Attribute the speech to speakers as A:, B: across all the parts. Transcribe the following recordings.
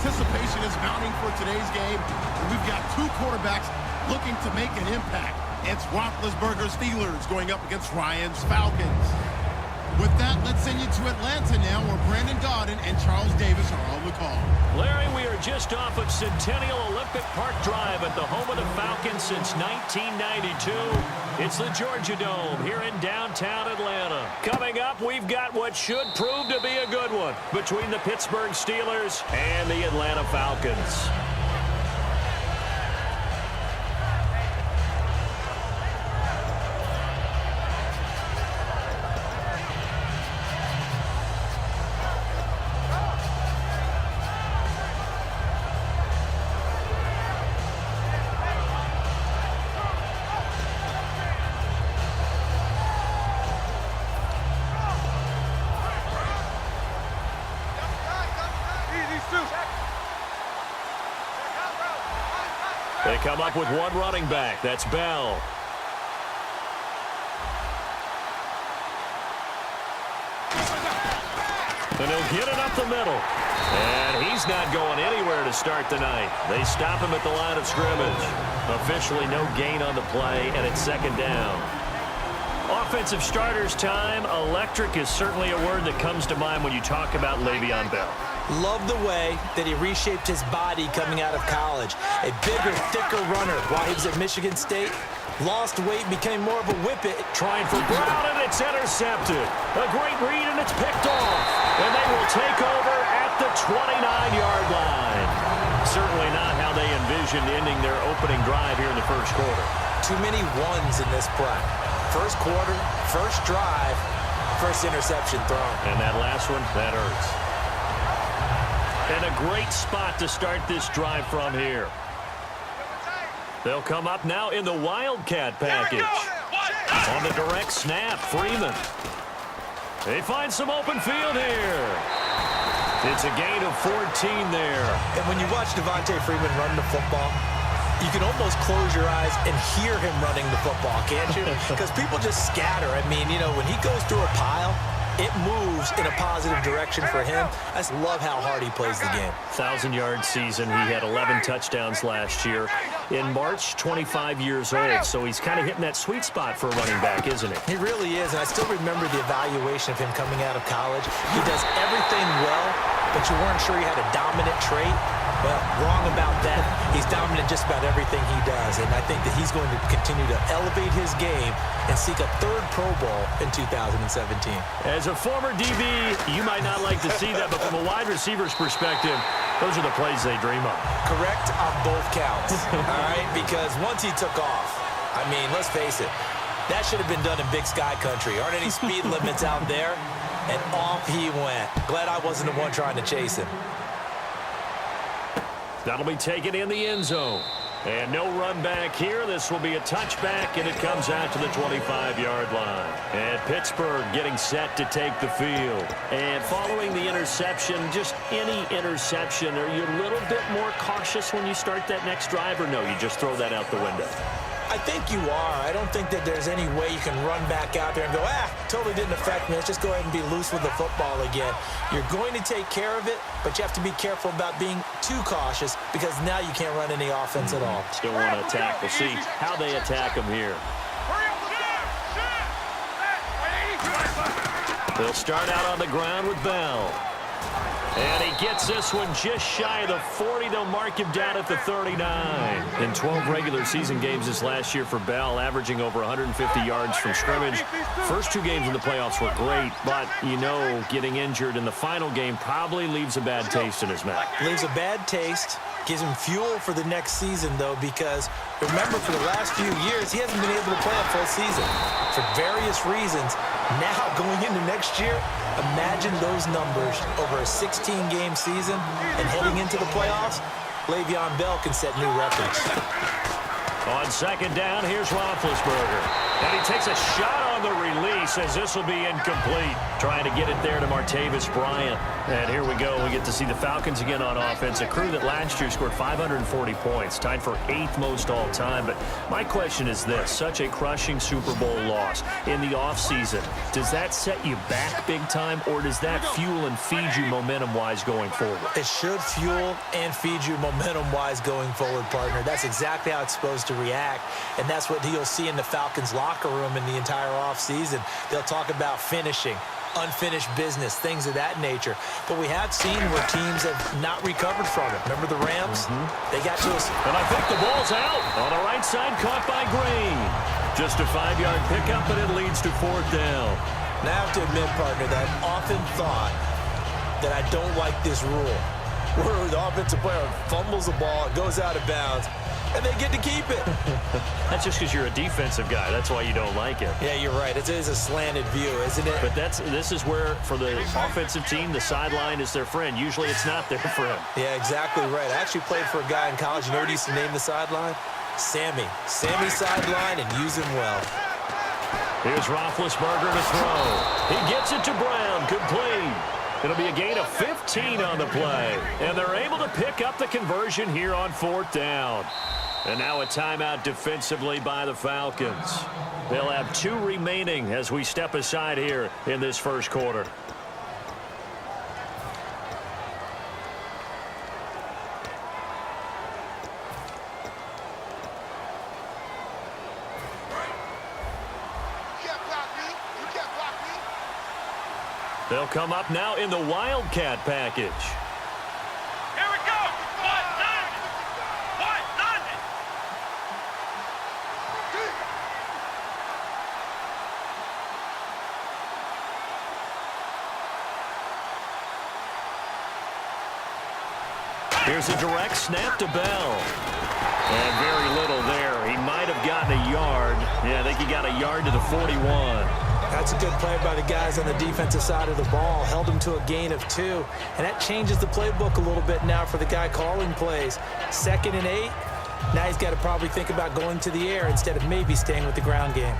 A: anticipation is mounting for today's game. We've got two quarterbacks looking to make an impact. It's Roethlisberger's Steelers going up against Ryan's Falcons. With that, let's send you to Atlanta now, where Brandon Gaudin and Charles Davis are on the call.
B: Larry, we are just off of Centennial Olympic Park Drive at the home of the Falcons since 1992. It's the Georgia Dome here in downtown Atlanta. Coming up, we've got what should prove to be a good one between the Pittsburgh Steelers and the Atlanta Falcons. They come up with one running back. That's Bell. And he'll get it up the middle. And he's not going anywhere to start the night. They stop him at the line of scrimmage. Officially no gain on the play, and it's second down. Offensive starters time. Electric is certainly a word that comes to mind when you talk about Le'Veon Bell.
C: Love the way that he reshaped his body coming out of college. A bigger, thicker runner while he was at Michigan State. Lost weight, became more of a whippet.
B: Trying for Brown, and it's intercepted. A great read, and it's picked off. And they will take over at the 29-yard line. Certainly not how they envisioned ending their opening drive here in the first quarter.
C: Too many ones in this play. First quarter, first drive, first interception thrown.
B: And that last one, that hurts. And a great spot to start this drive from here. They'll come up now in the Wildcat package. On the direct snap, Freeman. They find some open field here. It's a gain of 14 there.
C: And when you watch Devontae Freeman run the football, you can almost close your eyes and hear him running the football, can't you? Because people just scatter. I mean, you know, when he goes through a pile, it moves in a positive direction for him. I just love how hard he plays the game.
B: 1,000-yard season. He had 11 touchdowns last year. In March, 25 years old. So he's kind of hitting that sweet spot for a running back, isn't he?
C: He really is. And I still remember the evaluation of him coming out of college. He does everything well, but you weren't sure he had a dominant trait. Well, wrong about that. He's dominant just about everything he does. And I think that he's going to continue to elevate his game and seek a third Pro Bowl in 2017.
B: As a former DB, you might not like to see that, but from a wide receiver's perspective, those are the plays they dream of.
C: Correct on both counts, all right? Because once he took off, I mean, let's face it, that should have been done in Big Sky Country. Aren't any speed limits out there? And off he went. Glad I wasn't the one trying to chase him.
B: That'll be taken in the end zone. And no run back here. This will be a touchback, and it comes out to the 25-yard line. And Pittsburgh getting set to take the field. And following the interception, just any interception, are you a little bit more cautious when you start that next drive, or no, you just throw that out the window?
C: I think you are. I don't think that there's any way you can run back out there and go, totally didn't affect me. Let's just go ahead and be loose with the football again. You're going to take care of it, but you have to be careful about being too cautious because now you can't run any offense at all.
B: Still want to attack. We'll see how they attack him here. They'll start out on the ground with Bell. And he gets this one just shy of the 40. They'll mark him down at the 39. In 12 regular season games this last year for Bell, averaging over 150 yards from scrimmage. First two games in the playoffs were great, but, you know, getting injured in the final game probably leaves a bad taste in his mouth.
C: Leaves a bad taste. Gives him fuel for the next season, though, because remember, for the last few years, he hasn't been able to play a full season for various reasons. Now, going into next year, imagine those numbers over a 16-game season and heading into the playoffs. Le'Veon Bell can set new records.
B: On second down, here's Roethlisberger. And he takes a shot on And the release, as this will be incomplete. Trying to get it there to Martavis Bryant. And here we go. We get to see the Falcons again on offense, a crew that last year scored 540 points, tied for 8th most all time. But my question is this, such a crushing Super Bowl loss in the offseason, does that set you back big time, or does that fuel and feed you momentum-wise going forward?
C: It should fuel and feed you momentum-wise going forward, partner. That's exactly how it's supposed to react, and that's what you'll see in the Falcons locker room in the entire offseason. They'll talk about finishing, unfinished business, things of that nature. But we have seen where teams have not recovered from it. Remember the Rams? They got to us.
B: And I think the ball's out. On the right side, caught by Green. Just a 5-yard pickup, and it leads to 4th down.
C: Now I have to admit, partner, that I've often thought that I don't like this rule, where the offensive player fumbles the ball, it goes out of bounds, and they get to keep it.
B: That's just because you're a defensive guy. That's why you don't like it.
C: Yeah, you're right. It is a slanted view, isn't it?
B: But this is where, for the offensive team, the sideline is their friend. Usually it's not their friend.
C: Yeah, exactly right. I actually played for a guy in college. You know what he used to name the sideline? Sammy. Sammy sideline, and use him well.
B: Here's Roethlisberger to throw. He gets it to Brown. Complete. It'll be a gain of 15 on the play. And they're able to pick up the conversion here on 4th down. And now a timeout defensively by the Falcons. They'll have 2 remaining as we step aside here in this first quarter. They'll come up now in the Wildcat package.
D: Here we go. What?
B: Here's a direct snap to Bell. And very little there. He might have gotten a yard. Yeah, I think he got a yard to the 41.
C: That's a good play by the guys on the defensive side of the ball. Held him to a gain of 2. And that changes the playbook a little bit now for the guy calling plays. 2nd and 8. Now he's got to probably think about going to the air instead of maybe staying with the ground game.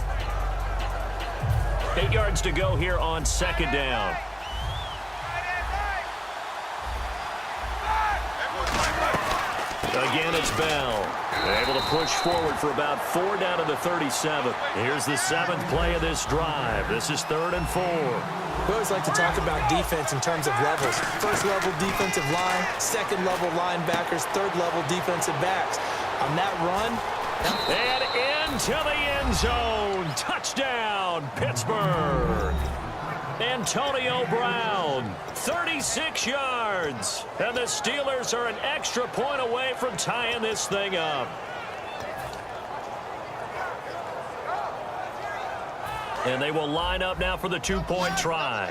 B: 8 yards to go here on 2nd down. Again, it's Bell. Able to push forward for about 4 down to the 37. Here's the 7th play of this drive. This is 3rd and 4.
C: We always like to talk about defense in terms of levels. 1st level defensive line, 2nd level linebackers, 3rd level defensive backs. On that run.
B: And into the end zone. Touchdown, Pittsburgh. Antonio Brown, 36 yards. And the Steelers are an extra point away from tying this thing up. And they will line up now for the 2-point try.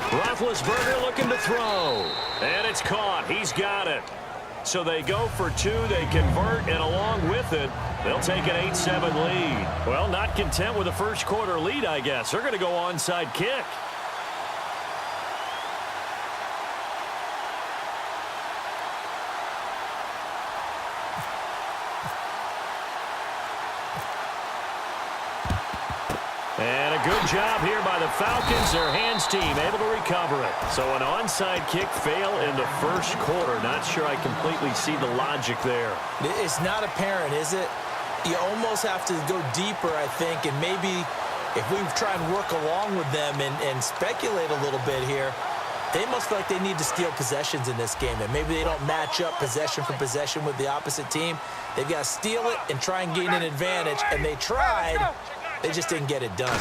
B: Roethlisberger looking to throw. And it's caught. He's got it. So they go for 2, they convert, and along with it, they'll take an 8-7 lead. Well, not content with a first quarter lead, I guess. They're going to go onside kick. And a good job here by the Falcons. Their hands team able to recover it. So an onside kick fail in the first quarter. Not sure I completely see the logic there.
C: It's not apparent, is it? You almost have to go deeper, I think, and maybe if we try and work along with them and speculate a little bit here, they must feel like they need to steal possessions in this game, and maybe they don't match up possession for possession with the opposite team. They've got to steal it and try and gain an advantage, and they tried. They just didn't get it done.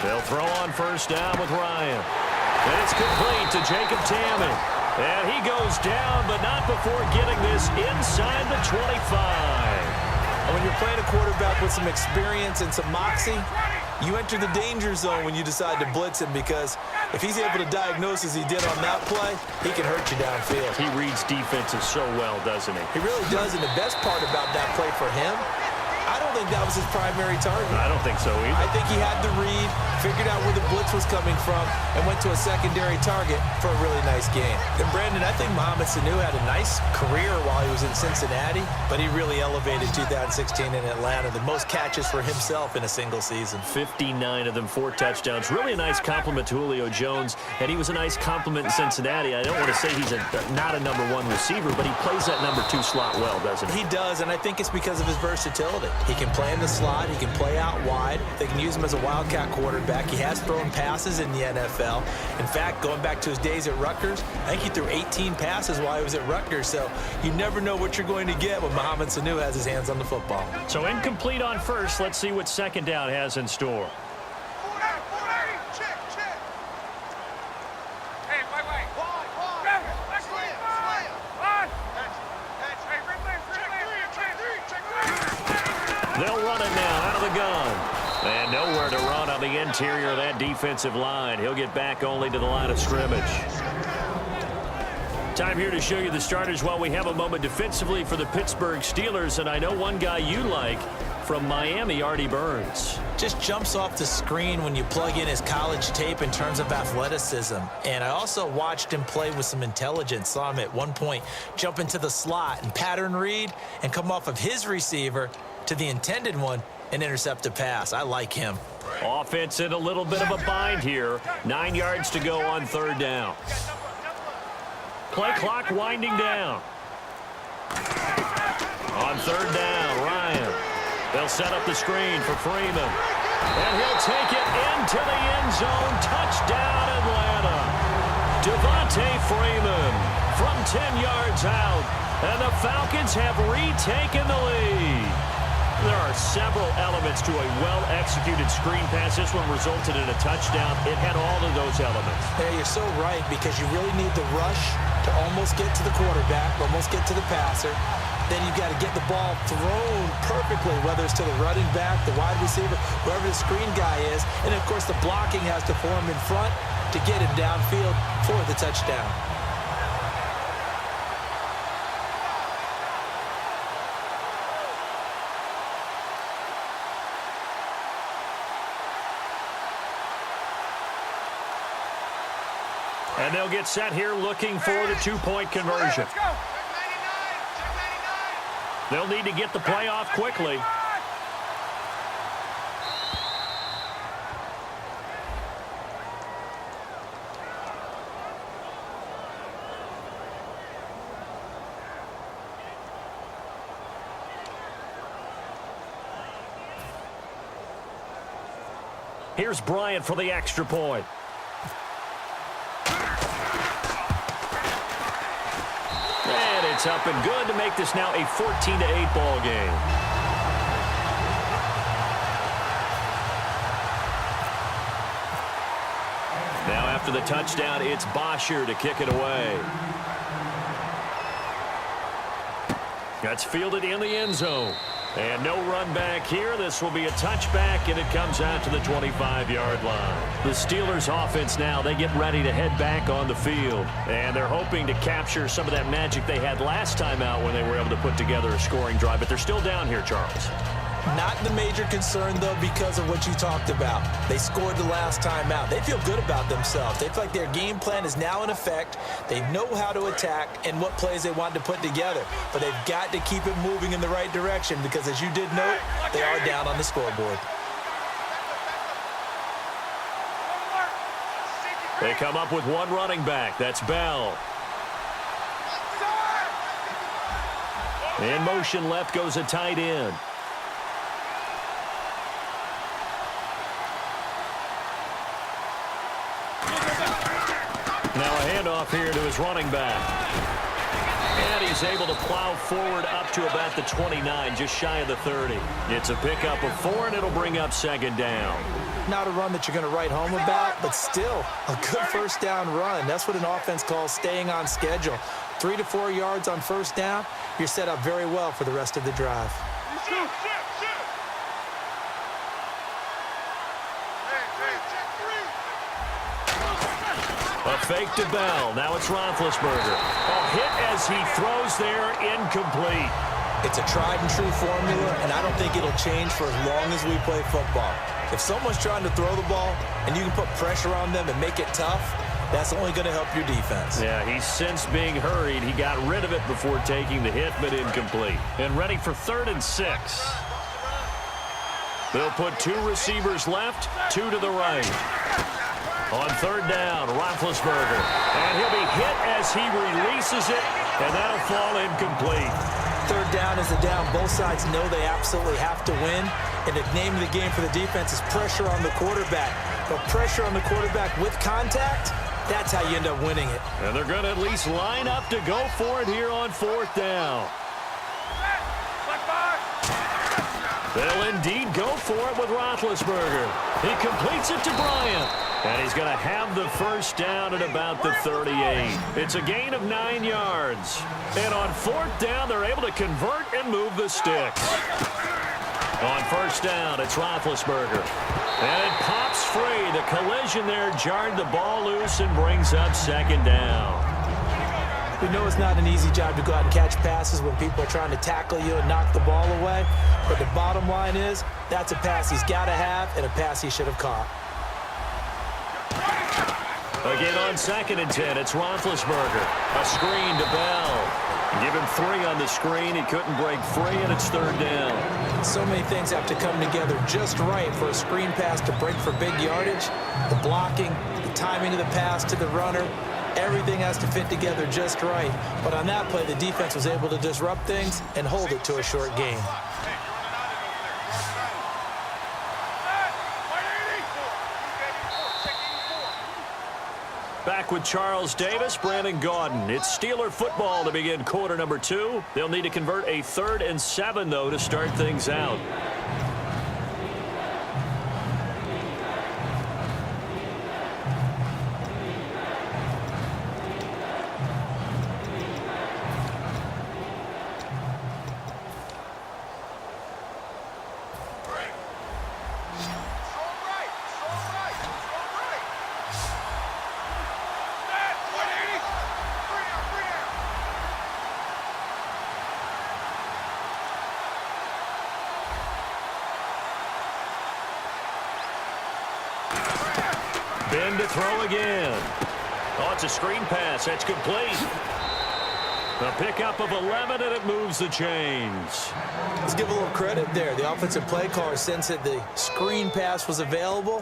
B: They'll throw on first down with Ryan. And it's complete to Jacob Tammany. And he goes down, but not before getting this inside the 25.
C: And when you're playing a quarterback with some experience and some moxie, you enter the danger zone when you decide to blitz him, because if he's able to diagnose as he did on that play, he can hurt you downfield.
B: He reads defenses so well, doesn't he?
C: He really does, and the best part about that play for him, I don't think that was his primary target.
B: I don't think so either.
C: I think he had the read, figured out where the blitz was coming from and went to a secondary target for a really nice game. And Brandon, I think Mohamed Sanu had a nice career while he was in Cincinnati, but he really elevated 2016 in Atlanta, the most catches for himself in a single season.
B: 59 of them, 4 touchdowns. Really a nice compliment to Julio Jones, and he was a nice compliment in Cincinnati. I don't want to say he's not a number 1 receiver, but he plays that number 2 slot well, doesn't he?
C: He does, and I think it's because of his versatility. He can play in the slot. He can play out wide. They can use him as a wildcat quarterback. He has thrown passes in the NFL. In fact, going back to his days at Rutgers, I think he threw 18 passes while he was at Rutgers, so you never know what you're going to get when Mohamed Sanu has his hands on the football.
B: So incomplete on first. Let's see what second down has in store. They'll run it now out of the gun. And nowhere to run on the interior of that defensive line. He'll get back only to the line of scrimmage. Time here to show you the starters while we have a moment defensively for the Pittsburgh Steelers. And I know one guy you like from Miami, Artie Burns.
C: Just jumps off the screen when you plug in his college tape in terms of athleticism. And I also watched him play with some intelligence. Saw him at one point jump into the slot and pattern read and come off of his receiver to the intended one and intercept a pass. I like him.
B: Offense in a little bit of a bind here. 9 yards to go on third down. Play clock winding down. On third down, Ryan. They'll set up the screen for Freeman. And he'll take it into the end zone. Touchdown, Atlanta. Devontae Freeman from 10 yards out. And the Falcons have retaken the lead. There are several elements to a well-executed screen pass. This one resulted in a touchdown. It had all of those elements.
C: Yeah, you're so right, because you really need the rush to almost get to the quarterback, almost get to the passer. Then you've got to get the ball thrown perfectly, whether it's to the running back, the wide receiver, whoever the screen guy is. And, of course, the blocking has to form in front to get him downfield for the touchdown.
B: And they'll get set here looking for the 2-point conversion. They'll need to get the play off quickly. Here's Bryant for the extra point. And it's up and good to make this now a 14-8 ball game. Now after the touchdown, it's Bosher to kick it away. That's fielded in the end zone. And no run back here. This will be a touchback, and it comes out to the 25-yard line. The Steelers offense now, they get ready to head back on the field. And they're hoping to capture some of that magic they had last time out when they were able to put together a scoring drive. But they're still down here, Charles.
C: Not the major concern, though, because of what you talked about. They scored the last time out. They feel good about themselves. They feel like their game plan is now in effect. They know how to attack and what plays they want to put together. But they've got to keep it moving in the right direction because, as you did note, they are down on the scoreboard.
B: They come up with one running back. That's Bell. In motion left goes a tight end. Now a handoff here to his running back. And he's able to plow forward up to about the 29, just shy of the 30. It's a pickup of 4, and it'll bring up second down.
C: Not a run that you're going to write home about, but still a good first down run. That's what an offense calls staying on schedule. 3 to 4 yards on first down, you're set up very well for the rest of the drive.
B: A fake to Bell. Now it's Roethlisberger. A hit as he throws there, incomplete.
C: It's a tried and true formula, and I don't think it'll change for as long as we play football. If someone's trying to throw the ball and you can put pressure on them and make it tough, that's only going to help your defense.
B: Yeah, he's since being hurried. He got rid of it before taking the hit, but incomplete. And ready for 3rd and 6. They'll put 2 receivers left, 2 to the right. On 3rd down, Roethlisberger. And he'll be hit as he releases it, and that'll fall incomplete.
C: 3rd down is a down. Both sides know they absolutely have to win. And the name of the game for the defense is pressure on the quarterback. But pressure on the quarterback with contact, that's how you end up winning it.
B: And they're going to at least line up to go for it here on 4th down. They'll indeed go for it with Roethlisberger. He completes it to Bryant. And he's going to have the 1st down at about the 38. It's a gain of 9 yards. And on 4th down, they're able to convert and move the sticks. On 1st down, it's Roethlisberger. And it pops free. The collision there jarred the ball loose and brings up 2nd down.
C: We know it's not an easy job to go out and catch passes when people are trying to tackle you and knock the ball away. But the bottom line is, that's a pass he's got to have and a pass he should have caught.
B: Again on 2nd and 10, it's Roethlisberger. A screen to Bell. Give him 3 on the screen. He couldn't break free, and it's 3rd down.
C: So many things have to come together just right for a screen pass to break for big yardage. The blocking, the timing of the pass to the runner, everything has to fit together just right. But on that play, the defense was able to disrupt things and hold it to a short gain.
B: Back with Charles Davis, Brandon Gaudin. It's Steeler football to begin quarter number 2. They'll need to convert a 3rd and 7, though, to start things out. Ben to throw again. Oh, it's a screen pass. That's complete. A pickup of 11, and it moves the chains.
C: Let's give a little credit there. The offensive play caller sensed that the screen pass was available.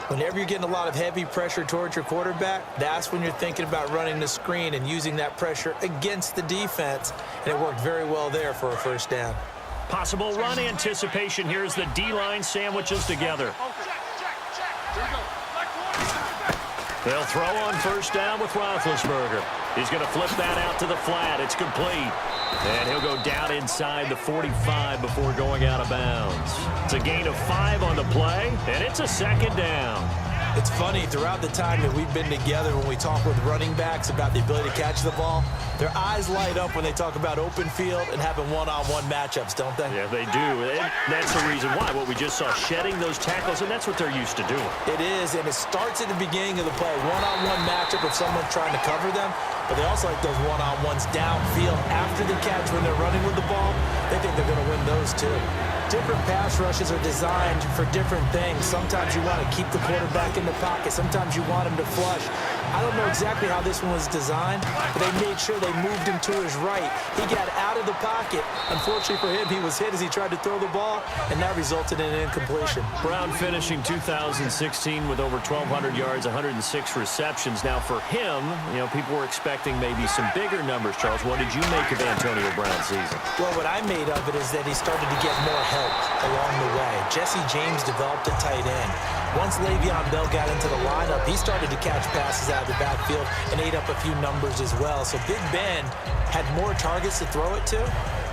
C: Whenever you're getting a lot of heavy pressure towards your quarterback, that's when you're thinking about running the screen and using that pressure against the defense. And it worked very well there for a 1st down.
B: Possible run anticipation. Here's the D-line sandwiches together. They'll throw on 1st down with Roethlisberger. He's going to flip that out to the flat. It's complete. And he'll go down inside the 45 before going out of bounds. It's a gain of 5 on the play, and it's a 2nd down.
C: It's funny, throughout the time that we've been together, when we talk with running backs about the ability to catch the ball, their eyes light up when they talk about open field and having one-on-one matchups, don't they?
B: Yeah, they do. And that's the reason why. What we just saw, shedding those tackles, and that's what they're used to doing.
C: It is, and it starts at the beginning of the play. One-on-one matchup if someone's trying to cover them, but they also like those one-on-ones downfield after the catch when they're running with the ball. They think they're going to win those too. Different pass rushes are designed for different things. Sometimes you want to keep the quarterback in the pocket. Sometimes you want him to flush. I don't know exactly how this one was designed, but they made sure they moved him to his right. He got out of the pocket. Unfortunately for him, he was hit as he tried to throw the ball, and that resulted in an incompletion.
B: Brown finishing 2016 with over 1,200 yards, 106 receptions. Now for him, you know, people were expecting maybe some bigger numbers. Charles, what did you make of Antonio Brown's season?
C: Well, what I made of it is that he started to get more help along the way. Jesse James developed a tight end. Once Le'Veon Bell got into the lineup, he started to catch passes out of the backfield and ate up a few numbers as well. So Big Ben had more targets to throw it to.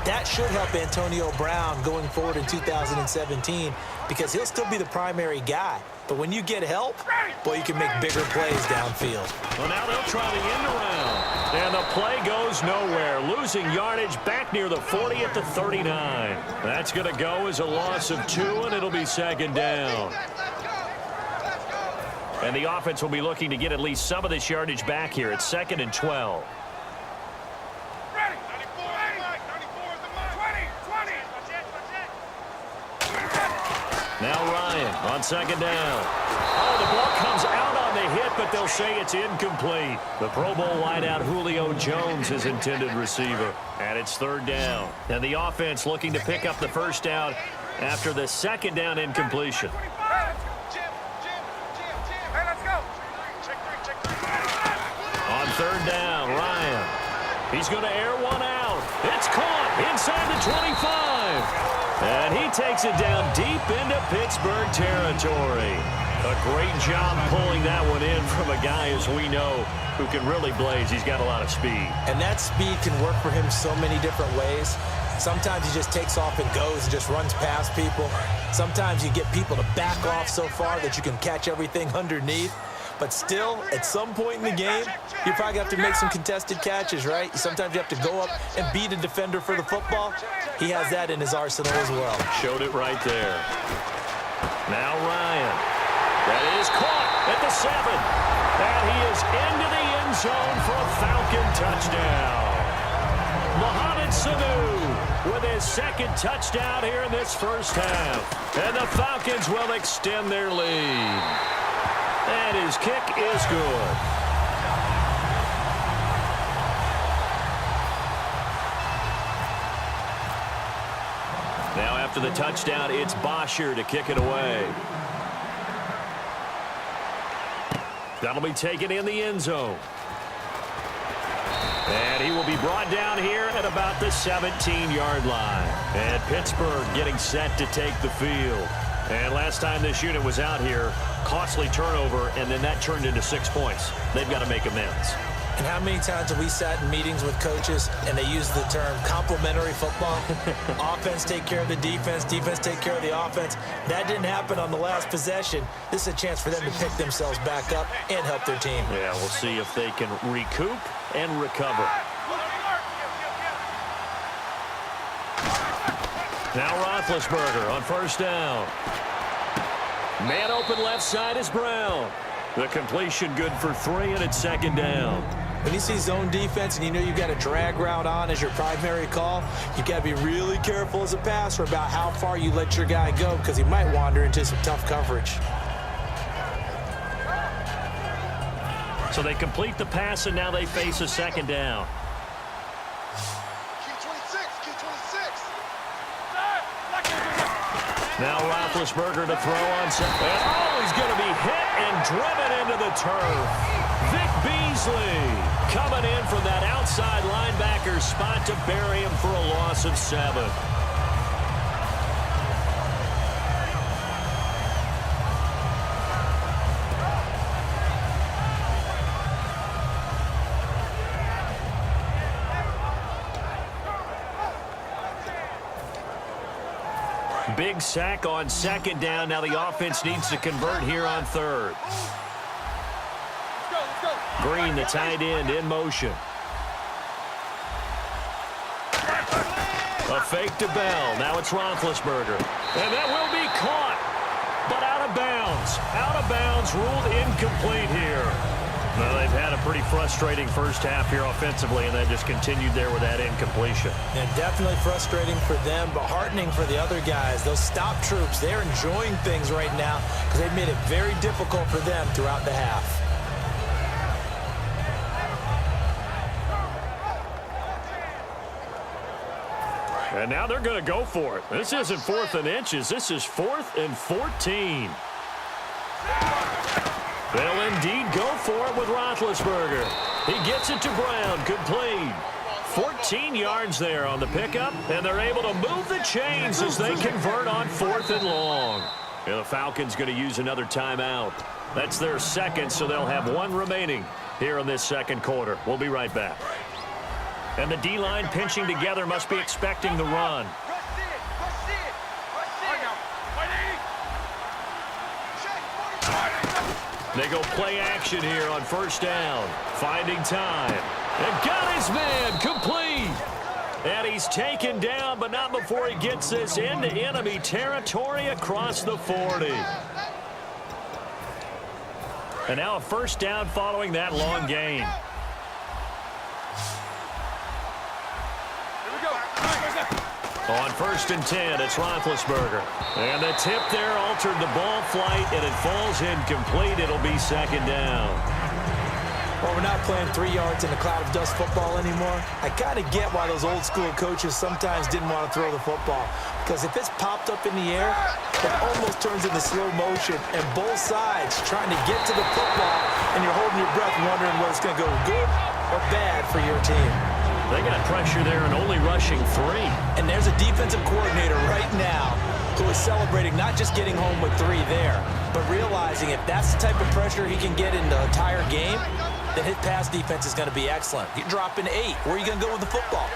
C: That should help Antonio Brown going forward in 2017 because he'll still be the primary guy. But when you get help, boy, you can make bigger plays downfield.
B: Well, now they'll try the end around. And the play goes nowhere. Losing yardage back near the 40 at the 39. That's going to go as a loss of 2, and it'll be 2nd down. And the offense will be looking to get at least some of this yardage back here. It's 2nd and 12. Now Ryan. On second down. Oh, the ball comes out on the hit, but they'll say it's incomplete. The Pro Bowl wideout Julio Jones is intended receiver. And it's third down. And the offense looking to pick up the first down after the second down incompletion. On third down, Ryan. He's going to air one out. It's caught inside the 25. And he takes it down deep into Pittsburgh territory. A great job pulling that one in from a guy, as we know, who can really blaze. He's got a lot of speed.
C: And that speed can work for him so many different ways. Sometimes he just takes off and goes and just runs past people. Sometimes you get people to back off so far that you can catch everything underneath. But still, at some point in the game, you probably have to make some contested catches, right? Sometimes you have to go up and beat a defender for the football. He has that in his arsenal as well.
B: Showed it right there. Now Ryan. That is caught at the 7. And he is into the end zone for a Falcon touchdown. Mohamed Sanu with his second touchdown here in this first half. And the Falcons will extend their lead. And his kick is good. Now after the touchdown, it's Bosher to kick it away. That'll be taken in the end zone. And he will be brought down here at about the 17-yard line. And Pittsburgh getting set to take the field. And last time this unit was out here, costly turnover, and then that turned into 6 points. They've got to make amends.
C: And how many times have we sat in meetings with coaches and they use the term complementary football? Offense take care of the defense, defense take care of the offense. That didn't happen on the last possession. This is a chance for them to pick themselves back up and help their team.
B: Yeah, we'll see if they can recoup and recover. Now Roethlisberger on first down. Man open left side is Brown. The completion good for 3, and it's second down.
C: When you see zone defense and you know you've got a drag route on as your primary call, you got to be really careful as a passer about how far you let your guy go because he might wander into some tough coverage.
B: So they complete the pass, and now they face a second down. Now Roethlisberger to throw on second. Oh, he's going to be hit and driven into the turf. Vic Beasley coming in from that outside linebacker spot to bury him for a loss of 7. Big sack on second down. Now the offense needs to convert here on third. Green, the tight end, in motion. A fake to Bell. Now it's Roethlisberger. And that will be caught, but out of bounds. Out of bounds, ruled incomplete here. Well, they've had a pretty frustrating first half here offensively, and they just continued there with that incompletion.
C: And definitely frustrating for them, but heartening for the other guys. Those stop troops, they're enjoying things right now because they've made it very difficult for them throughout the half.
B: And now they're going to go for it. This isn't 4th and inches. This is 4th and 14. They'll indeed go for it with Roethlisberger. He gets it to Brown. Complete. 14 yards there on the pickup, and they're able to move the chains as they convert on 4th and long. And the Falcons going to use another timeout. That's their second, so they'll have 1 remaining here in this second quarter. We'll be right back. And the D-line pinching together must be expecting the run. They go play action here on first down. Finding time. And got his man complete. And he's taken down, but not before he gets this into enemy territory across the 40. And now a first down following that long gain. On 1st and 10, it's Roethlisberger. And the tip there altered the ball flight, and it falls incomplete. It'll be 2nd down.
C: Well, we're not playing 3 yards in a cloud of dust football anymore. I kind of get why those old school coaches sometimes didn't want to throw the football. Because if it's popped up in the air, it almost turns into slow motion. And both sides trying to get to the football, and you're holding your breath wondering whether it's going to go good or bad for your team.
B: They got pressure there and only rushing 3.
C: And there's a defensive coordinator right now who is celebrating not just getting home with 3 there, but realizing if that's the type of pressure he can get in the entire game, then his pass defense is going to be excellent. You're dropping 8. Where are you going to go with the football?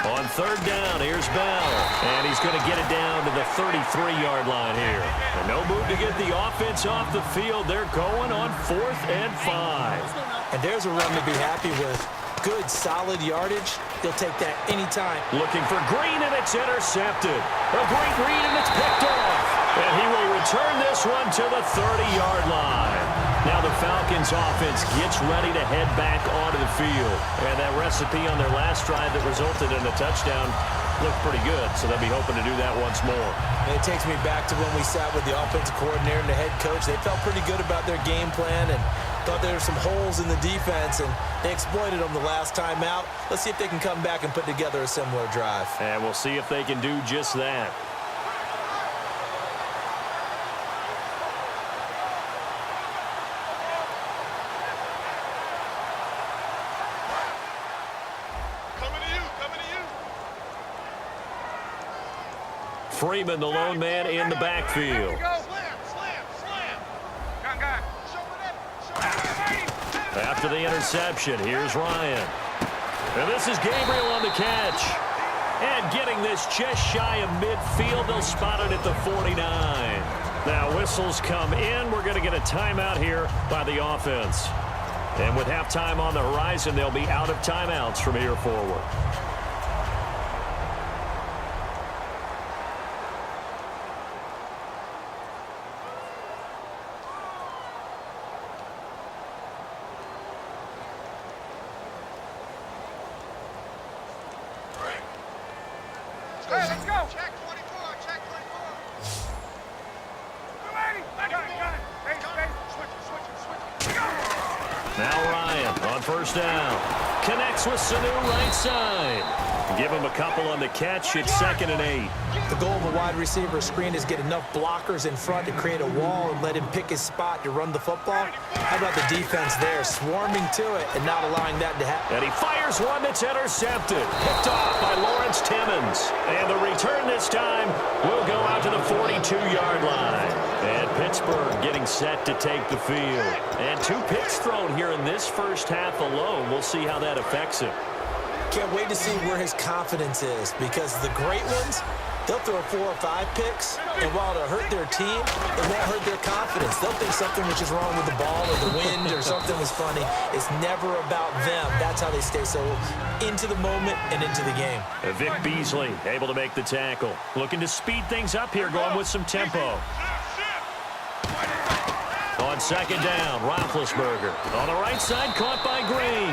B: On 3rd down, here's Bell. And he's going to get it down to the 33-yard line here. And no move to get the offense off the field. They're going on 4th and 5.
C: And there's a run to be happy with. Good, solid yardage. They'll take that anytime.
B: Looking for Green, and it's intercepted. A great read, and it's picked off. And he will return this one to the 30-yard line. Now the Falcons offense gets ready to head back onto the field. And that recipe on their last drive that resulted in a touchdown looked pretty good, so they'll be hoping to do that once more.
C: And it takes me back to when we sat with the offensive coordinator and the head coach. They felt pretty good about their game plan and thought there were some holes in the defense, and they exploited them the last time out. Let's see if they can come back and put together a similar drive.
B: And we'll see if they can do just that. Freeman, the lone man in the backfield. After the interception, here's Ryan. And this is Gabriel on the catch. And getting this just shy of midfield, they'll spot it at the 49. Now whistles come in. We're going to get a timeout here by the offense. And with halftime on the horizon, they'll be out of timeouts from here forward. Now Ryan on 1st down. Connects with Sanu right side. Give him a couple on the catch. It's 2nd and 8.
C: The goal of a wide receiver screen is get enough blockers in front to create a wall and let him pick his spot to run the football. How about the defense there, swarming to it and not allowing that to happen?
B: And he fires one that's intercepted. Picked off by Lawrence Timmons. And the return this time will go out to the 42-yard line. And Pittsburgh getting set to take the field. And 2 picks thrown here in this first half alone. We'll see how that affects him.
C: Can't wait to see where his confidence is, because the great ones, they'll throw 4 or 5 picks, and while it'll hurt their team, it won't hurt their confidence. They'll think something which is wrong with the ball or the wind or something was funny. It's never about them. That's how they stay so into the moment and into the game.
B: Vic Beasley able to make the tackle. Looking to speed things up here, going with some tempo. On 2nd down, Roethlisberger. On the right side, caught by Green.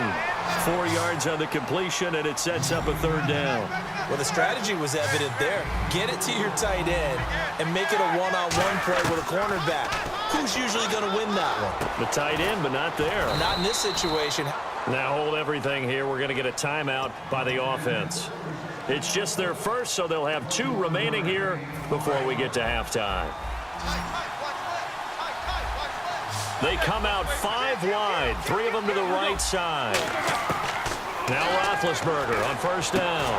B: 4 yards on the completion, and it sets up a 3rd down.
C: Well, the strategy was evident there. Get it to your tight end and make it a one-on-one play with a cornerback. Who's usually going to win that one?
B: The tight end, but not there.
C: Not in this situation.
B: Now hold everything here. We're going to get a timeout by the offense. It's just their first, so they'll have 2 remaining here before we get to halftime. They come out 5 wide, 3 of them to the right side. Now Roethlisberger on 1st down.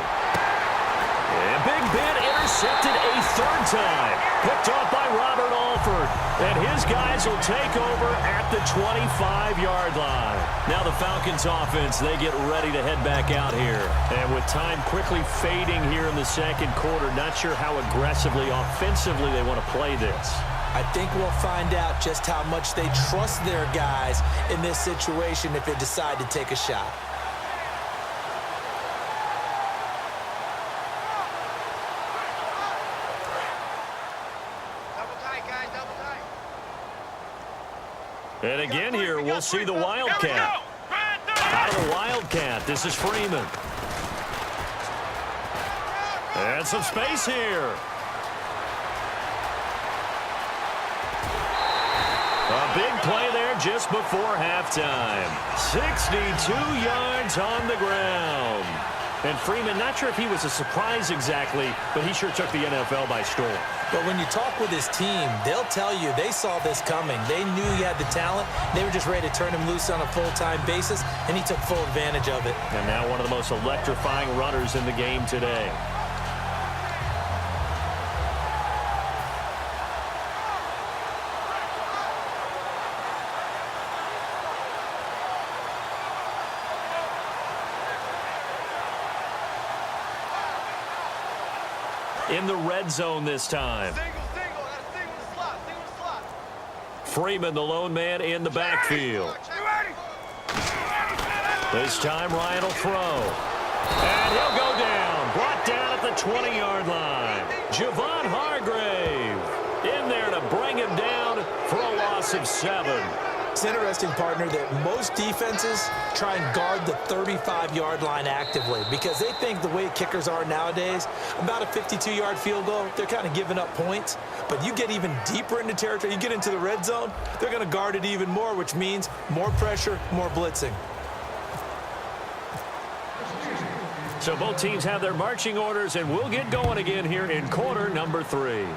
B: And Big Ben intercepted a 3rd time. Picked off by Robert Alford. And his guys will take over at the 25-yard line. Now the Falcons offense, they get ready to head back out here. And with time quickly fading here in the 2nd quarter, not sure how aggressively, offensively they want to play this.
C: I think we'll find out just how much they trust their guys in this situation if they decide to take a shot.
D: Double tight, guys, double tight.
B: And again here, we'll see the Wildcat. Out of the Wildcat, this is Freeman. And some space here. A big play there just before halftime. 62 yards on the ground. And Freeman, not sure if he was a surprise exactly, but he sure took the NFL by storm.
C: But when you talk with his team, they'll tell you they saw this coming. They knew he had the talent. They were just ready to turn him loose on a full-time basis, and he took full advantage of it.
B: And now one of the most electrifying runners in the game today. In the red zone this time. Freeman, the lone man in the backfield. This time Ryan will throw. And he'll go down. Brought down at the 20-yard line. Javon Hargrave in there to bring him down for a loss of 7.
C: It's interesting, partner, that most defenses try and guard the 35-yard line actively because they think the way kickers are nowadays, about a 52-yard field goal, they're kind of giving up points. But you get even deeper into territory, you get into the red zone, they're going to guard it even more, which means more pressure, more blitzing.
B: So both teams have their marching orders, and we'll get going again here in quarter number 3.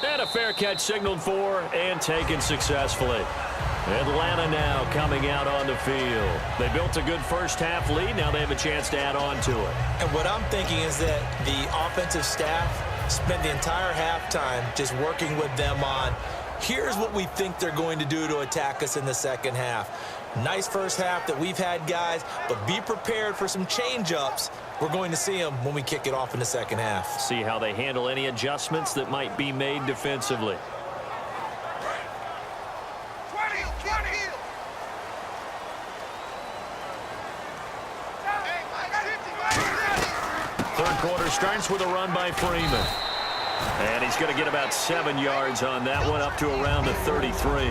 B: And a fair catch signaled for and taken successfully. Atlanta now coming out on the field. They built a good first-half lead. Now they have a chance to add on to it.
C: And what I'm thinking is that the offensive staff spent the entire halftime just working with them on, here's what we think they're going to do to attack us in the second half. Nice first half that we've had, guys, but be prepared for some change-ups. We're going to see them when we kick it off in the second half.
B: See how they handle any adjustments that might be made defensively. Third quarter starts with a run by Freeman. And he's going to get about 7 yards on that one, up to around the 33.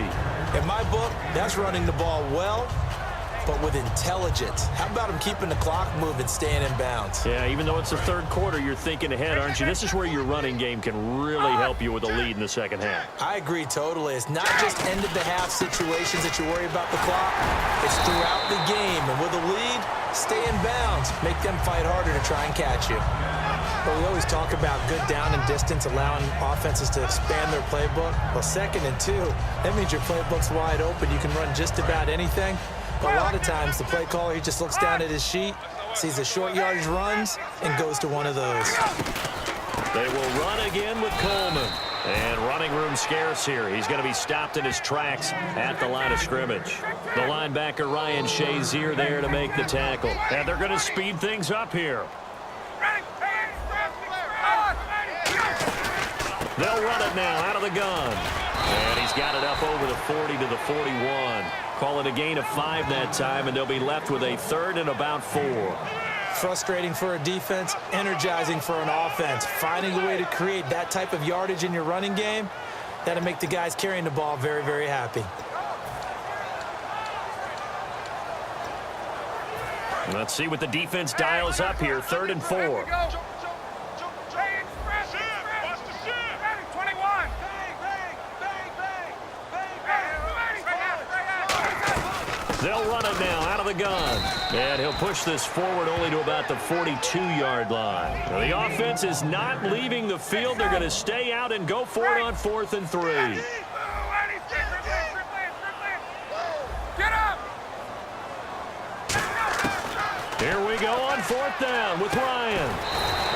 C: In my book, that's running the ball well, but with intelligence. How about him keeping the clock moving, staying in bounds?
B: Yeah, even though it's the third quarter, you're thinking ahead, aren't you? This is where your running game can really help you with a lead in the second half.
C: I agree totally. It's not just end-of-the-half situations that you worry about the clock. It's throughout the game. And with a lead, stay in bounds. Make them fight harder to try and catch you. But we always talk about good down and distance, allowing offenses to expand their playbook. Well, 2nd and 2, that means your playbook's wide open. You can run just about anything. But a lot of times, the play caller, he just looks down at his sheet, sees the short yardage runs, and goes to one of those.
B: They will run again with Coleman. And running room scarce here. He's going to be stopped in his tracks at the line of scrimmage. The linebacker, Ryan Shazier, there to make the tackle. And they're going to speed things up here. They'll run it now out of the gun. And he's got it up over the 40 to the 41. Call it a gain of 5 that time, and they'll be left with a 3rd and about 4.
C: Frustrating for a defense, energizing for an offense. Finding a way to create that type of yardage in your running game, that'll make the guys carrying the ball very, very happy.
B: Let's see what the defense dials up here. 3rd and 4. They'll run it now out of the gun. And he'll push this forward only to about the 42-yard line. Now, the offense is not leaving the field. They're going to stay out and go for it on 4th and 3. Here we go on 4th down with Ryan.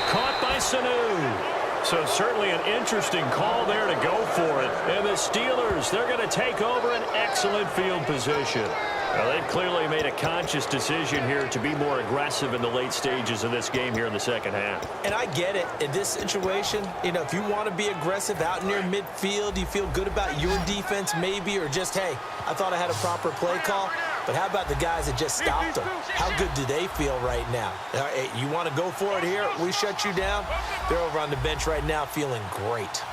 B: Caught by Sanu. So certainly an interesting call there to go for it. And the Steelers, they're going to take over an excellent field position. Now, they've clearly made a conscious decision here to be more aggressive in the late stages of this game here in the second half.
C: And I get it. In this situation, you know, if you want to be aggressive out near midfield, you feel good about your defense maybe, or just, hey, I thought I had a proper play call. But how about the guys that just stopped them? How good do they feel right now? Hey, you want to go for it here? We shut you down? They're over on the bench right now feeling great.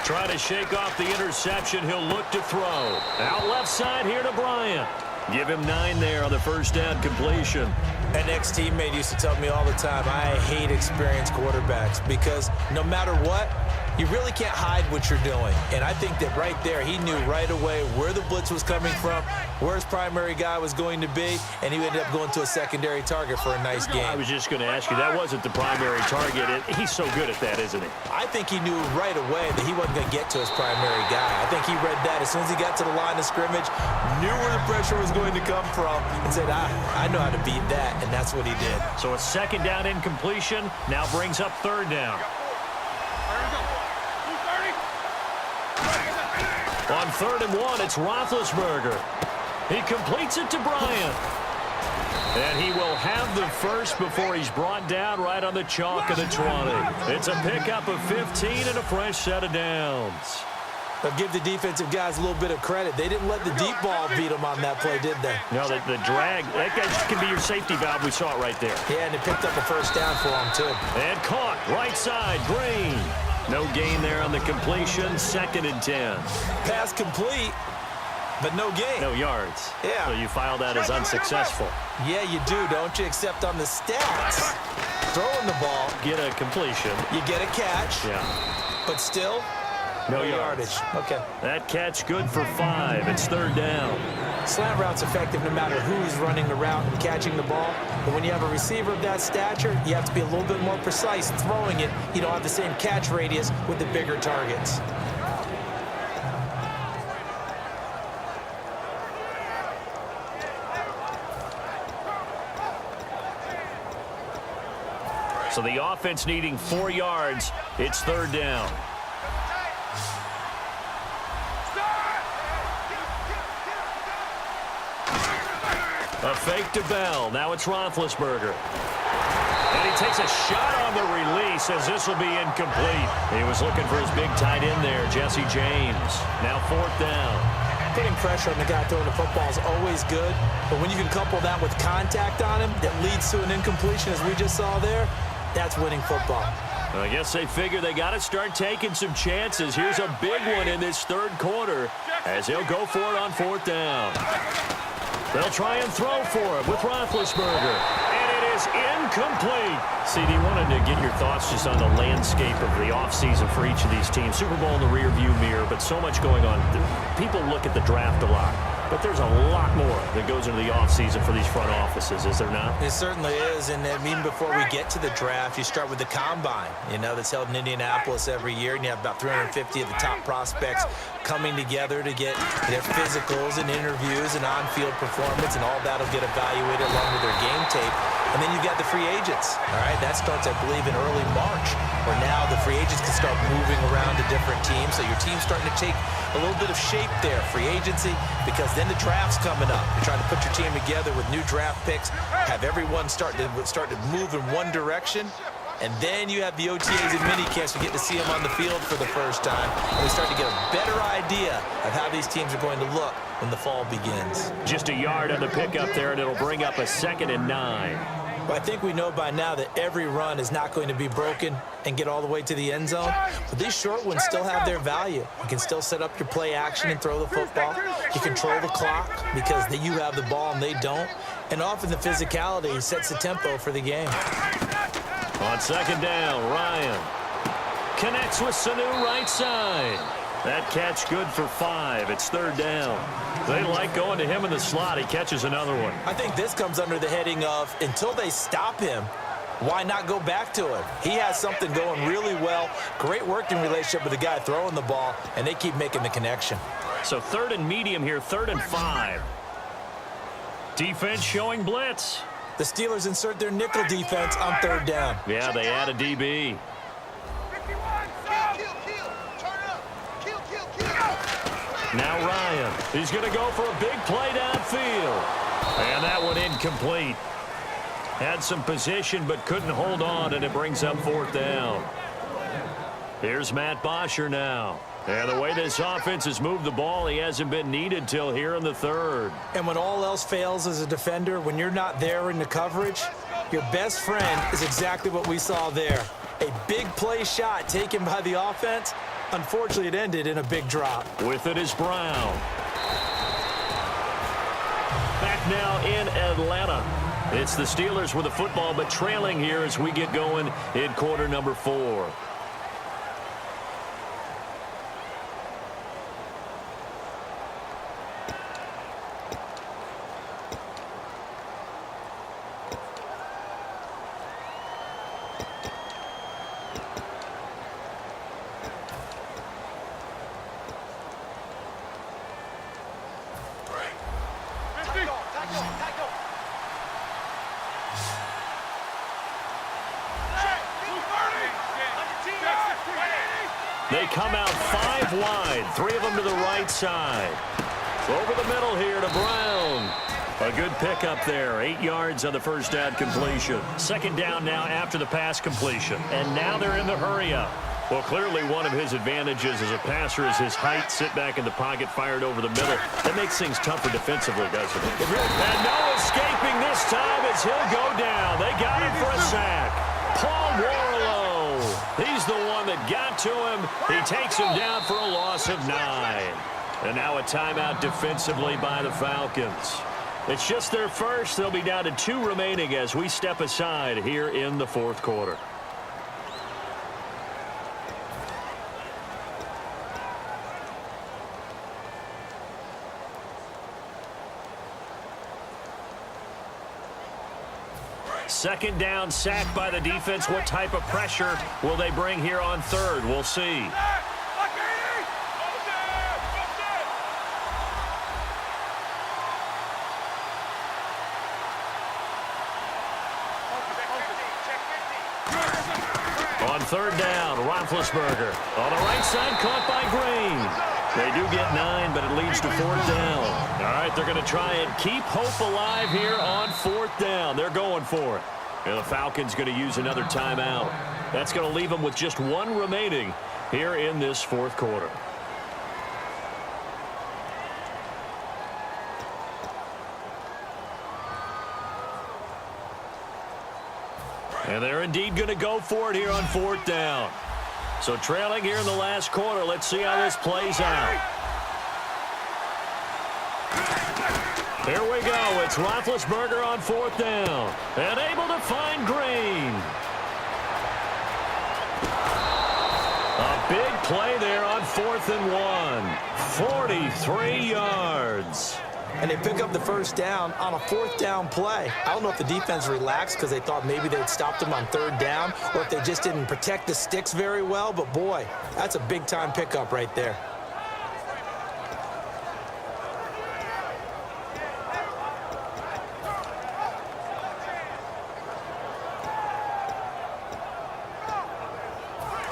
B: Trying to shake off the interception. He'll look to throw. Out left side here to Bryant. Give him 9 there on the first down completion.
C: An ex-teammate used to tell me all the time, I hate experienced quarterbacks because no matter what, you really can't hide what you're doing. And I think that right there, he knew right away where the blitz was coming from, where his primary guy was going to be, and he ended up going to a secondary target for a nice game.
B: I was just going to ask you, that wasn't the primary target. He's so good at that, isn't he?
C: I think he knew right away that he wasn't going to get to his primary guy. I think he read that as soon as he got to the line of scrimmage, knew where the pressure was going to come from, and said, I know how to beat that, and that's what he did.
B: So a second down incompletion now brings up third down. On 3rd and 1, it's Roethlisberger. He completes it to Bryant. And he will have the first before he's brought down right on the chalk of the 20. It's a pickup of 15 and a fresh set of downs.
C: But give the defensive guys a little bit of credit. They didn't let the deep ball beat them on that play, did they?
B: No, the drag, that guy can be your safety valve. We saw it right there.
C: Yeah, and they picked up a first down for him, too.
B: And caught, right side, Green. No gain there on the completion, 2nd and 10.
C: Pass complete, but no gain.
B: No yards.
C: Yeah.
B: So you file that as unsuccessful.
C: Yeah, you do, don't you? Except on the stats. Throwing the ball.
B: Get a completion.
C: You get a catch.
B: Yeah.
C: But still,
B: no yardage.
C: Okay.
B: That catch good for 5. It's 3rd down.
C: Slant route's effective no matter who's running the route and catching the ball. But when you have a receiver of that stature, you have to be a little bit more precise throwing it. You don't have the same catch radius with the bigger targets.
B: So the offense needing 4 yards. It's 3rd down. A fake to Bell. Now it's Roethlisberger. And he takes a shot on the release as this will be incomplete. He was looking for his big tight end there, Jesse James. Now 4th down.
C: Putting pressure on the guy throwing the football is always good, but when you can couple that with contact on him that leads to an incompletion, as we just saw there, that's winning football.
B: Well, I guess they figure they got to start taking some chances. Here's a big one in this 3rd quarter as he'll go for it on 4th down. They'll try and throw for it with Roethlisberger. And it is incomplete. CD, wanted to get your thoughts just on the landscape of the offseason for each of these teams. Super Bowl in the rearview mirror, but so much going on. People look at the draft a lot, but there's a lot more that goes into the offseason for these front offices, is there not?
C: It certainly is, and even before we get to the draft, you start with the Combine, that's held in Indianapolis every year, and you have about 350 of the top prospects coming together to get their physicals and interviews and on-field performance, and all that will get evaluated along with their game tape. And then you've got the free agents, all right? That starts, I believe, in early March, where now the free agents can start moving around to different teams, so your team's starting to take a little bit of shape there, free agency, because then the draft's coming up. You're trying to put your team together with new draft picks, have everyone start to move in one direction, and then you have the OTAs and minicamps. We get to see them on the field for the first time, and we start to get a better idea of how these teams are going to look when the fall begins.
B: Just a yard on the pickup there, and it'll bring up a 2nd and 9.
C: Well, I think we know by now that every run is not going to be broken and get all the way to the end zone. But these short ones still have their value. You can still set up your play action and throw the football. You control the clock because you have the ball and they don't. And often the physicality sets the tempo for the game.
B: On 2nd down, Ryan connects with Sanu right side. That catch good for 5. It's 3rd down. They like going to him in the slot. He catches another one.
C: I think this comes under the heading of until they stop him, why not go back to him? He has something going really well. Great working relationship with the guy throwing the ball, and they keep making the connection.
B: So 3rd and medium here, 3rd and 5. Defense showing blitz.
C: The Steelers insert their nickel defense on 3rd down.
B: Yeah, they add a DB. Now Ryan, he's going to go for a big play downfield. And that one incomplete. Had some position but couldn't hold on, and it brings up 4th down. Here's Matt Bosher now. And the way this offense has moved the ball, he hasn't been needed till here in the 3rd.
C: And when all else fails as a defender, when you're not there in the coverage, your best friend is exactly what we saw there. A big play shot taken by the offense. Unfortunately, it ended in a big drop.
B: With it is Brown. Back now in Atlanta. It's the Steelers with the football, but trailing here as we get going in quarter number 4. They come out 5 wide, 3 of them to the right side. Over the middle here to Brown. A good pickup there, 8 yards on the first down completion. Second down now after the pass completion. And now they're in the hurry-up. Well, clearly one of his advantages as a passer is his height. Sit back in the pocket, fired over the middle. That makes things tougher defensively, doesn't it? And no escaping this time as he'll go down. They got him for a sack. Paul Warlow. He's the one that got to him. He takes him down for a loss of 9. And now a timeout defensively by the Falcons. It's just their first. They'll be down to 2 remaining as we step aside here in the fourth quarter. Second down, sack by the defense. What type of pressure will they bring here on third? We'll see. On third down, Roethlisberger. On the right side, caught by Green. They do get 9, but it leads to 4th down. All right, they're going to try and keep hope alive here on 4th down. They're going for it. And the Falcons going to use another timeout. That's going to leave them with just 1 remaining here in this fourth quarter. And they're indeed going to go for it here on 4th down. So trailing here in the last quarter. Let's see how this plays out. Here we go. It's Roethlisberger on 4th down. And able to find Green. A big play there on 4th and 1. 43 yards.
C: And they pick up the first down on a 4th down play. I don't know if the defense relaxed because they thought maybe they'd stopped them on 3rd down or if they just didn't protect the sticks very well. But, boy, that's a big-time pickup right there.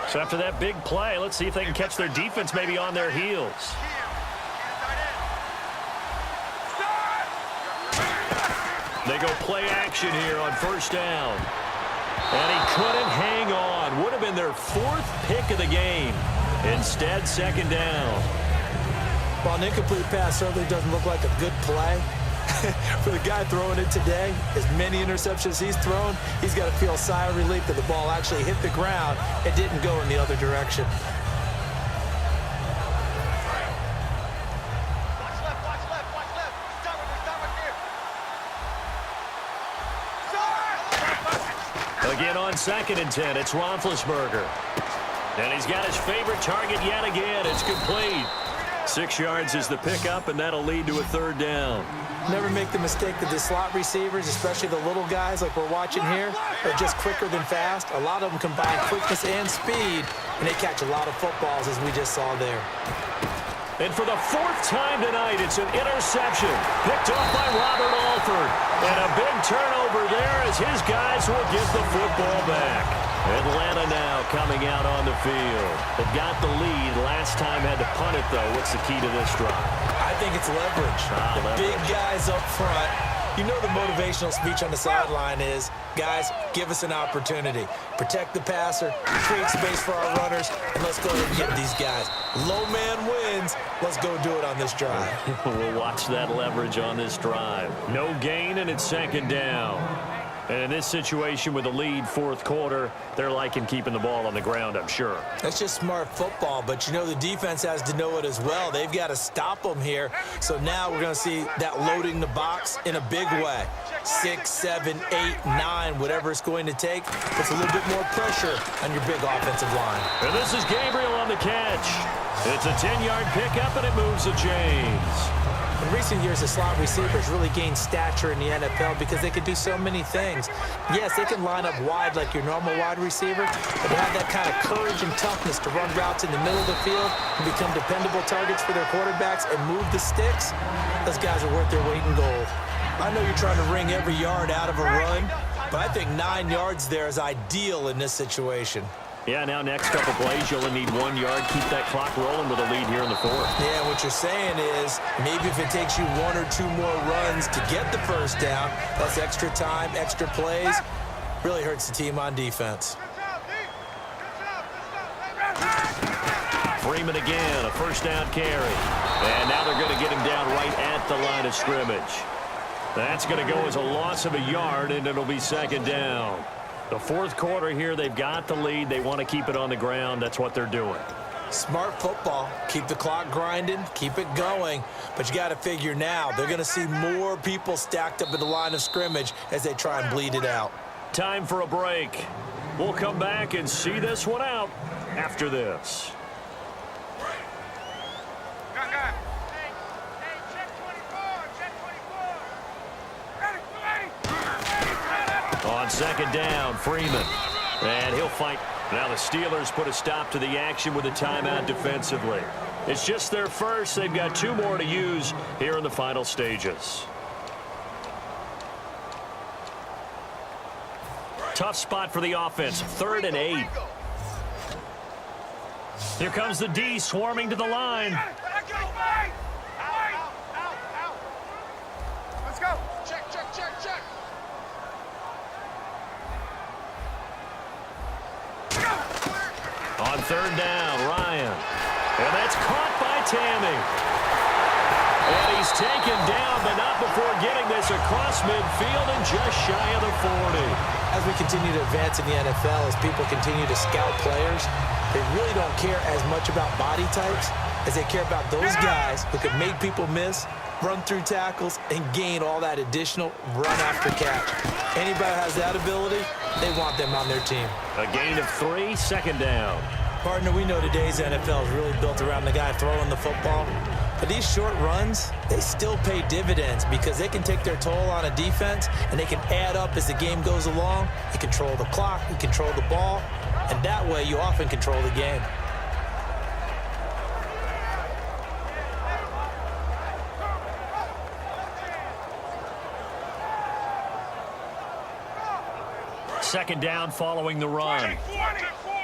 B: So after that big play, let's see if they can catch their defense maybe on their heels. They go play action here on 1st down. And he couldn't hang on. Would have been their 4th pick of the game. Instead, 2nd down.
C: Well, an incomplete pass certainly doesn't look like a good play. For the guy throwing it today, as many interceptions he's thrown, he's got to feel a sigh of relief that the ball actually hit the ground and didn't go in the other direction.
B: Again on 2nd and 10, it's Roethlisberger. And he's got his favorite target yet again. It's complete. 6 yards is the pickup, and that'll lead to a 3rd down.
C: Never make the mistake that the slot receivers, especially the little guys like we're watching here, are just quicker than fast. A lot of them combine quickness and speed, and they catch a lot of footballs, as we just saw there.
B: And for the 4th time tonight, it's an interception. Picked off by Robert Alford. And a big turnover there as his guys will get the football back. Atlanta now coming out on the field. They've got the lead. Last time had to punt it, though. What's the key to this drive?
C: I think it's leverage. The big guys up front. You know the motivational speech on the sideline is, guys, give us an opportunity. Protect the passer, create space for our runners, and let's go and get these guys. Low man wins. Let's go do it on this drive.
B: We'll watch that leverage on this drive. No gain, and it's 2nd down. And in this situation with a lead fourth quarter, they're liking keeping the ball on the ground, I'm sure.
C: That's just smart football, but you know the defense has to know it as well. They've got to stop them here. So now we're going to see that loading the box in a big way. 6, 7, 8, 9, whatever it's going to take. Puts a little bit more pressure on your big offensive line.
B: And this is Gabriel on the catch. It's a 10-yard pickup, and it moves the chains.
C: In recent years, the slot receivers really gained stature in the NFL because they can do so many things. Yes, they can line up wide like your normal wide receiver, but they have that kind of courage and toughness to run routes in the middle of the field and become dependable targets for their quarterbacks and move the sticks. Those guys are worth their weight in gold. I know you're trying to wring every yard out of a run, but I think 9 yards there is ideal in this situation.
B: Yeah, now next couple plays, you'll only need 1 yard. Keep that clock rolling with a lead here in the fourth.
C: Yeah, what you're saying is maybe if it takes you 1 or 2 more runs to get the first down, that's extra time, extra plays. Really hurts the team on defense.
B: Freeman again, a first down carry. And now they're going to get him down right at the line of scrimmage. That's going to go as a loss of a yard, and it'll be second down. The fourth quarter here, they've got the lead. They want to keep it on the ground. That's what they're doing.
C: Smart football. Keep the clock grinding. Keep it going. But you got to figure now, they're going to see more people stacked up at the line of scrimmage as they try and bleed it out.
B: Time for a break. We'll come back and see this one out after this. On second down, Freeman. And he'll fight. Now the Steelers put a stop to the action with a timeout defensively. It's just their first. They've got 2 more to use here in the final stages. Tough spot for the offense. 3rd and 8. Here comes the D swarming to the line.
D: Let's go. Check, check, check, check.
B: On 3rd down, Ryan. And that's caught by Tammy. And he's taken down, but not before getting this across midfield and just shy of the 40.
C: As we continue to advance in the NFL, as people continue to scout players, they really don't care as much about body types as they care about those guys who can make people miss, run through tackles, and gain all that additional run after catch. Anybody that has that ability, they want them on their team.
B: A gain of 3, second down.
C: Partner, we know today's NFL is really built around the guy throwing the football. But these short runs, they still pay dividends because they can take their toll on a defense and they can add up as the game goes along. You control the clock, you control the ball, and that way you often control the game.
B: Second down following the run.
D: 20.